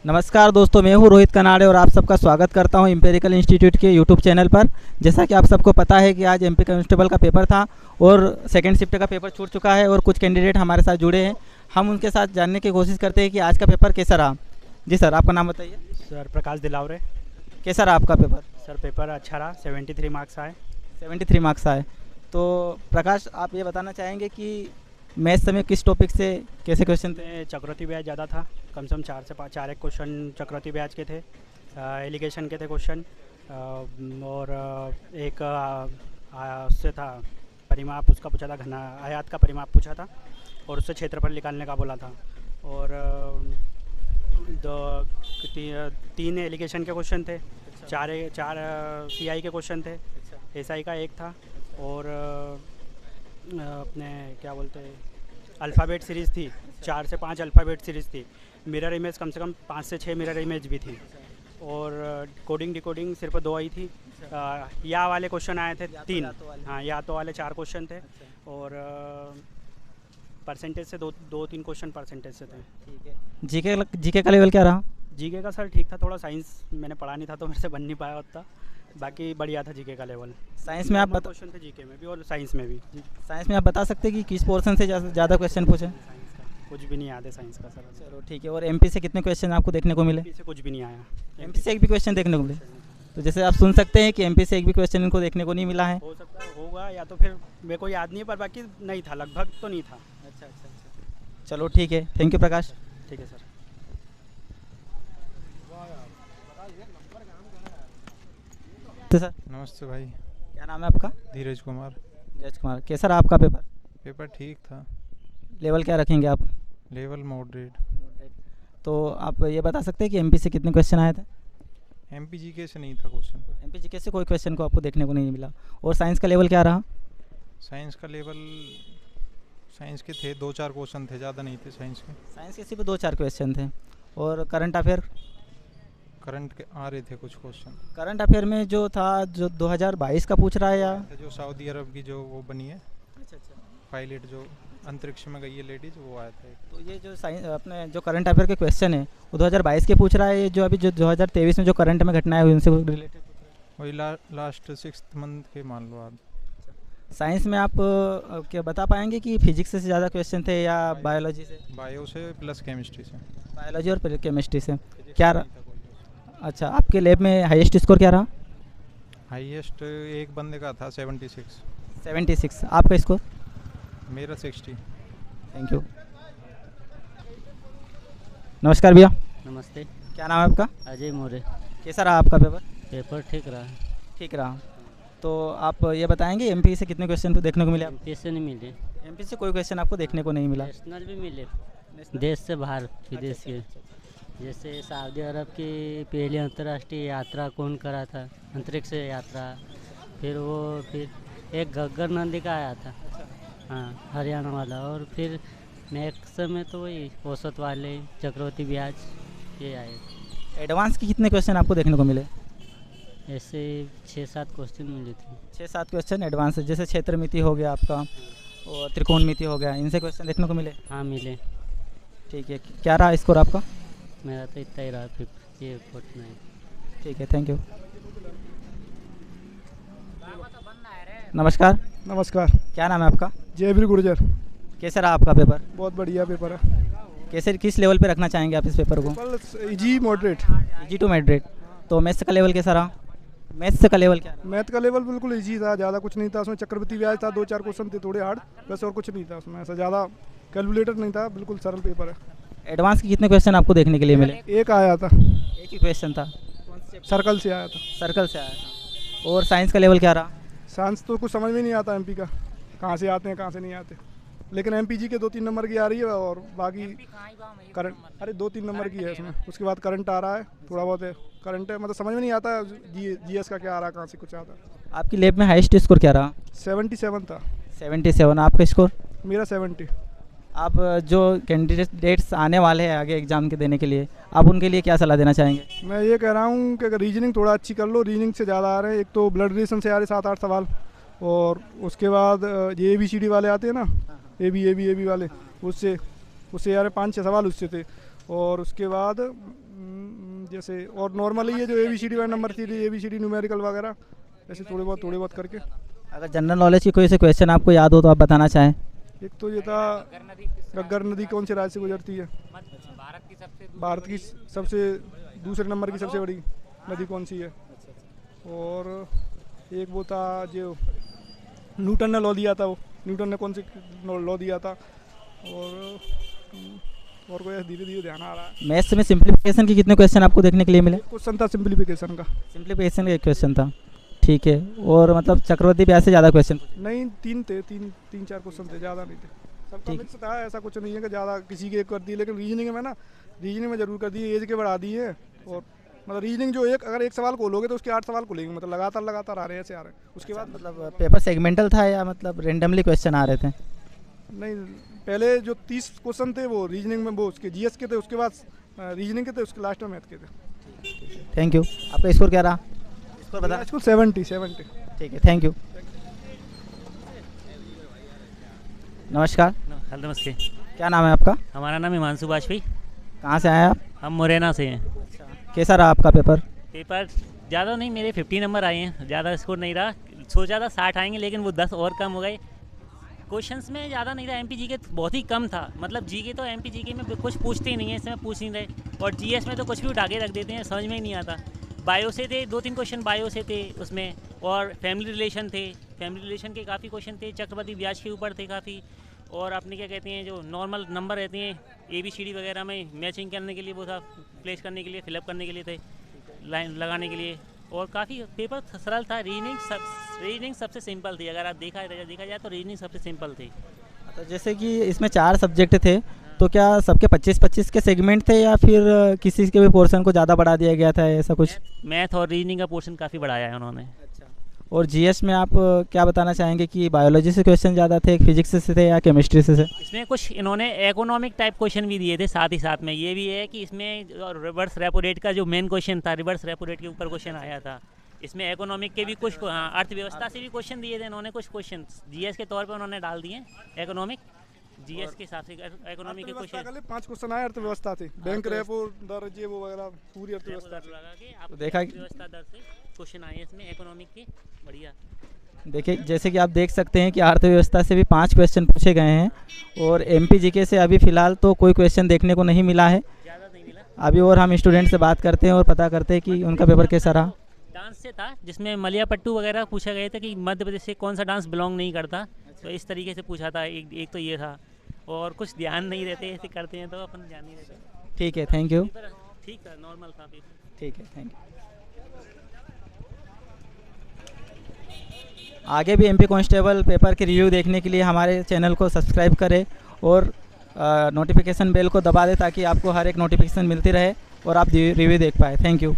नमस्कार दोस्तों, मैं हूं रोहित कनाडे और आप सबका स्वागत करता हूं एम्पिरिकल इंस्टीट्यूट के यूट्यूब चैनल पर। जैसा कि आप सबको पता है कि आज एमपी कांस्टेबल का पेपर था और सेकंड शिफ्ट का पेपर छूट चुका है और कुछ कैंडिडेट हमारे साथ जुड़े हैं। हम उनके साथ जानने की कोशिश करते हैं कि आज का पेपर कैसा रहा। जी सर, आपका नाम बताइए। सर प्रकाश दिलावरे। कैसा रहा आपका पेपर? सर पेपर अच्छा रहा, 73 मार्क्स आए। 73 मार्क्स आए। तो प्रकाश, आप ये बताना चाहेंगे कि मैथ्स में किस टॉपिक से कैसे क्वेश्चन थे? चक्रवृद्धि ब्याज ज़्यादा था, कम से कम 4 से 4 एक क्वेश्चन चक्रवृद्धि ब्याज के थे, एलिगेशन के थे क्वेश्चन, और एक उससे था परिमाप, उसका पूछा था घना आयात का परिमाप पूछा था और उससे क्षेत्रफल निकालने का बोला था। और तीन एलिगेशन के क्वेश्चन थे, चार सीआई के क्वेश्चन थे, एसआई का एक था और अपने क्या बोलते हैं अल्फ़ाबेट सीरीज़ थी, 4 से 5 अल्फ़ाबेट सीरीज़ थी। मिरर इमेज कम से कम 5 से 6 मिरर इमेज भी थी और कोडिंग डिकोडिंग सिर्फ 2 आई थी। या वाले क्वेश्चन आए थे 3, हाँ या तो वाले 4 क्वेश्चन थे और परसेंटेज से 2-3 क्वेश्चन परसेंटेज से थे। ठीक है। जीके का लेवल क्या रहा? जीके का सर ठीक था, थोड़ा साइंस मैंने पढ़ा नहीं था तो मेरे से बन नहीं पाया उतना, बाकी बढ़िया था जीके का लेवल। साइंस में आप क्वेश्चन थे जीके में भी और साइंस में भी। साइंस में आप बता सकते हैं कि किस पोर्शन से ज़्यादा क्वेश्चन पूछे? साइंस का कुछ भी नहीं याद है साइंस का सर। चलो ठीक है। और एमपी से कितने क्वेश्चन आपको देखने को मिले? एमपी से कुछ भी नहीं आया। एमपी से एक भी क्वेश्चन देखने को मिले? तो जैसे आप सुन सकते हैं कि एमपी से एक भी क्वेश्चन इनको देखने को नहीं मिला है। हो सकता है होगा, या तो फिर मेरे को याद नहीं है, पर बाकी नहीं था, लगभग तो नहीं था। अच्छा। चलो ठीक है, थैंक यू प्रकाश। ठीक है सर। तो सर नमस्ते भाई। क्या नाम है आपका? धीरज कुमार। धीरज कुमार। कैसा रहा आपका पेपर? पेपर ठीक था। लेवल क्या रखेंगे आप? Level moderate. तो आप ये बता सकते हैं कि एमपी से कितने क्वेश्चन आए थे? एमपी जीके से नहीं था क्वेश्चन। एमपी जीके से कोई क्वेश्चन को आपको देखने को नहीं मिला। और साइंस का लेवल क्या रहा? साइंस का लेवल, साइंस के थे 2-4 क्वेश्चन थे, ज़्यादा नहीं थे साइंस के। साइंस के सिर्फ 2-4 क्वेश्चन थे। और करंट अफेयर? करंट के आ रहे थे कुछ क्वेश्चन। करंट अफेयर में जो था, जो 2022 का पूछ रहा है या जो सऊदी अरब की जो वो बनी है, अच्छा पायलट जो अंतरिक्ष में गई है लेडीज, वो आया था। तो ये जो साइंस अपने जो करंट अफेयर के क्वेश्चन है वो 2022 के पूछ रहा है, जो अभी जो 2023 में जो करंट में घटनाएं हुई उनसे रिलेटेड? वही लास्ट 6th मंथ के मान लो आप। साइंस में आप क्या बता पाएंगे कि फिजिक्स से ज़्यादा क्वेश्चन थे या बायोलॉजी से? बायो से प्लस केमिस्ट्री से। बायोलॉजी और केमिस्ट्री से क्या रहा? अच्छा, आपके लैब में हाईएस्ट स्कोर क्या रहा? हाईएस्ट एक बंदे का था 76। 76। आपका स्कोर? मेरा 60। Thank you. नमस्कार भैया। नमस्ते। क्या नाम है आपका? अजय मोरे। कैसा रहा आपका पेपर? पेपर ठीक रहा। ठीक रहा। तो आप ये बताएंगे एमपी से कितने क्वेश्चन तो देखने को मिले? एमपी से नहीं मिले। एमपी से कोई क्वेश्चन आपको देखने को नहीं मिला? नेशनल भी मिले, देश से बाहर विदेश के। जैसे सऊदी अरब की पहली अंतर्राष्ट्रीय यात्रा कौन करा था, अंतरिक्ष यात्रा। फिर एक गग्गर नंदी का आया था, हाँ हरियाणा वाला। और फिर नेक्स्ट में तो वही औसत वाले, चक्रवृद्धि ब्याज, ये आए। एडवांस के कितने क्वेश्चन आपको देखने को मिले? ऐसे 6-7 क्वेश्चन मिले थे। 6-7 क्वेश्चन एडवांस, जैसे क्षेत्र मिति हो गया आपका और त्रिकोण मिति हो गया, इनसे क्वेश्चन देखने को मिले? हाँ मिले। ठीक है। क्या रहा स्कोर आपका? मेरा तो इतना ही रहा, 49। ठीक है, थैंक यू। नमस्कार। नमस्कार। क्या नाम है आपका? जयवीर गुर्जर। कैसा रहा आपका पेपर? बहुत बढ़िया पेपर है। कैसे, किस लेवल पे रखना चाहेंगे आप इस पेपर को? Easy moderate. Easy to moderate. तो मैथ्स का लेवल कैसा रहा? मैथ्स का लेवल क्या रहा? मैथ का लेवल बिल्कुल इजी था, ज़्यादा कुछ नहीं था उसमें। चक्रवृद्धि ब्याज था, 2-4 क्वेश्चन थे थोड़े हार्ड, बस और कुछ नहीं था उसमें। ऐसा ज़्यादा कैलकुलेटर नहीं था, बिल्कुल सरल पेपर है। एडवांस के कितने क्वेश्चन आपको देखने के लिए मिले? एक आया था। एक ही क्वेश्चन था? सर्कल से आया था। सर्कल से आया था। और साइंस का लेवल क्या रहा? साइंस तो कुछ समझ में नहीं आता एमपी का, कहाँ से आते हैं कहाँ से नहीं आते। लेकिन एमपीजी के 2-3 नंबर की आ रही है और बाकी करंट, अरे 2-3 नंबर की है उसमें। उसके बाद करंट आ रहा है, थोड़ा बहुत है करंट है, मतलब समझ में नहीं आता जीएस का क्या आ रहा है, कहाँ से कुछ आता है। आपकी लैब में हाईएस्ट स्कोर क्या रहा? 77 था। 77। आपका स्कोर? मेरा 70। आप जो कैंडिडेट्स आने वाले हैं आगे एग्ज़ाम के देने के लिए, आप उनके लिए क्या सलाह देना चाहेंगे? मैं ये कह रहा हूँ कि अगर रीजनिंग थोड़ा अच्छी कर लो, रीजनिंग से ज़्यादा आ रहे हैं। एक तो ब्लड रिलेशन से आ रहे 7-8 सवाल, और उसके बाद ये ABCD वाले आते हैं ना, ए बी वाले, उससे यार 5-6 सवाल उससे थे। और उसके बाद जैसे और नॉर्मली ये जो ABCD वाला नंबर थी, ABCD न्यूमेरिकल वगैरह ऐसे थोड़े बहुत करके। अगर जनरल नॉलेज की कोई से क्वेश्चन आपको याद हो तो आप बताना चाहें। एक तो ये था गग्गर नदी कौन से राज्य से गुजरती है, भारत की सबसे दूसरे नंबर की सबसे बड़ी नदी कौन सी है, और एक वो था जो न्यूटन ने लॉ दिया था, वो न्यूटन ने कौन से लॉ दिया था, और कोई धीरे धीरे ध्यान आ रहा है। मैथ्स में सिंप्लीफिकेशन के कितने क्वेश्चन आपको देखने के लिए मिले? क्वेश्चन था सिंप्लीफिकेशन का। सिंप्लीफिकेशन का एक क्वेश्चन था, ठीक है। और मतलब चक्रवर्ती ब्याज से ज़्यादा क्वेश्चन? नहीं, तीन चार क्वेश्चन थे, ज़्यादा नहीं थे, सबका मिक्स था। ऐसा कुछ नहीं है कि ज़्यादा किसी के एक कर दिए, लेकिन रीजनिंग में ना, रीजनिंग में जरूर कर दिए, एज के बढ़ा दिए। और मतलब रीजनिंग जो अगर एक सवाल खोलोगे तो उसके 8 सवाल खोलेंगे, मतलब लगातार आ रहे हैं, ऐसे आ रहे हैं। उसके बाद मतलब पेपर सेगमेंटल था या मतलब रेंडमली क्वेश्चन आ रहे थे? नहीं, पहले जो 30 क्वेश्चन थे वो रीजनिंग में, वो उसके GS के थे, उसके बाद रीजनिंग के थे, उसके लास्ट में मैथ के थे। Thank you. आपका स्कोर क्या रहा? स्कोर बता। स्कोर 70। ठीक है, थैंक यू। नमस्कार। नमस्ते। क्या नाम है आपका? हमारा नाम हिमांशु वाजपेयी। कहाँ से आए आप? हम मुरैना से हैं। कैसा रहा आपका पेपर? पेपर ज़्यादा नहीं, मेरे 50 नंबर आए हैं, ज़्यादा स्कोर नहीं रहा। सोचा था 60 आएंगे, लेकिन वो 10 और कम हो गए। क्वेश्चंस में ज़्यादा नहीं रहा, MP GK बहुत ही कम था। मतलब GK तो MP GK में कुछ पूछते ही नहीं है, इसमें पूछ नहीं रहे। और GS में तो कुछ भी उठा के रख देते हैं, समझ में ही नहीं आता। बायो से थे 2-3 क्वेश्चन, बायो से थे उसमें, और फैमिली रिलेशन थे, फैमिली रिलेशन के काफ़ी क्वेश्चन थे। चक्रवर्ती ब्याज के ऊपर थे काफ़ी। और अपने क्या कहते हैं, जो नॉर्मल नंबर रहते हैं ABCD वगैरह में मैचिंग करने के लिए, वो था प्लेस करने के लिए, फिलअप करने के लिए थे, लाइन लगाने के लिए। और काफ़ी पेपर सरल था। रीजनिंग सबसे सिंपल थी। अगर आप देखा जाए तो रीजनिंग सबसे सिंपल थी। तो जैसे कि इसमें 4 सब्जेक्ट थे, तो क्या सबके 25-25 के सेगमेंट थे या फिर किसी के भी पोर्शन को ज़्यादा बढ़ा दिया गया था, ऐसा कुछ? मैथ और रीजनिंग का पोर्शन काफ़ी बढ़ाया है उन्होंने। और GS में आप क्या बताना चाहेंगे कि बायोलॉजी से क्वेश्चन ज़्यादा थे, फिजिक्स से थे या केमिस्ट्री से? इसमें कुछ इन्होंने इकोनॉमिक टाइप क्वेश्चन भी दिए थे साथ ही साथ में। ये भी है कि इसमें रिवर्स रेपो रेट का जो मेन क्वेश्चन था, रिवर्स रेपो रेट के ऊपर क्वेश्चन आया था। इसमें इकोनॉमिक के भी कुछ, अर्थव्यवस्था से भी क्वेश्चन दिए थे इन्होंने। कुछ क्वेश्चन GS के तौर पर उन्होंने डाल दिए, इकोनॉमिक GS के हिसाब से इकोनॉमिक के क्वेश्चन। 5 क्वेश्चन आए अर्थव्यवस्था थे, बैंक रेपो दर, ये वो वगैरह, पूरी अर्थव्यवस्था लगा के आप देखा अर्थव्यवस्था दर से क्वेश्चन आए इसमें इकोनॉमिक के। बढ़िया। देखिए, जैसे कि आप देख सकते हैं कि अर्थव्यवस्था से भी 5 क्वेश्चन पूछे गए हैं, और MP GK से अभी फ़िलहाल तो कोई क्वेश्चन देखने को नहीं मिला है। ज़्यादा नहीं मिला अभी और हम स्टूडेंट से बात करते हैं और पता करते हैं कि उनका पेपर कैसा रहा। डांस से था, जिसमें मलिया पट्टू वगैरह पूछा गया था कि मध्य प्रदेश से कौन सा डांस बिलोंग नहीं करता। तो इस तरीके से पूछा था। एक तो ये था, और कुछ ध्यान नहीं रहते, ऐसे करते हैं तो अपन ध्यान नहीं रहते। ठीक है, थैंक यू। ठीक था, नॉर्मल था फिर। ठीक है, थैंक यू। आगे भी MP कांस्टेबल पेपर के रिव्यू देखने के लिए हमारे चैनल को सब्सक्राइब करें और नोटिफिकेशन बेल को दबा दें, ताकि आपको हर एक नोटिफिकेशन मिलती रहे और आप रिव्यू देख पाए। Thank you.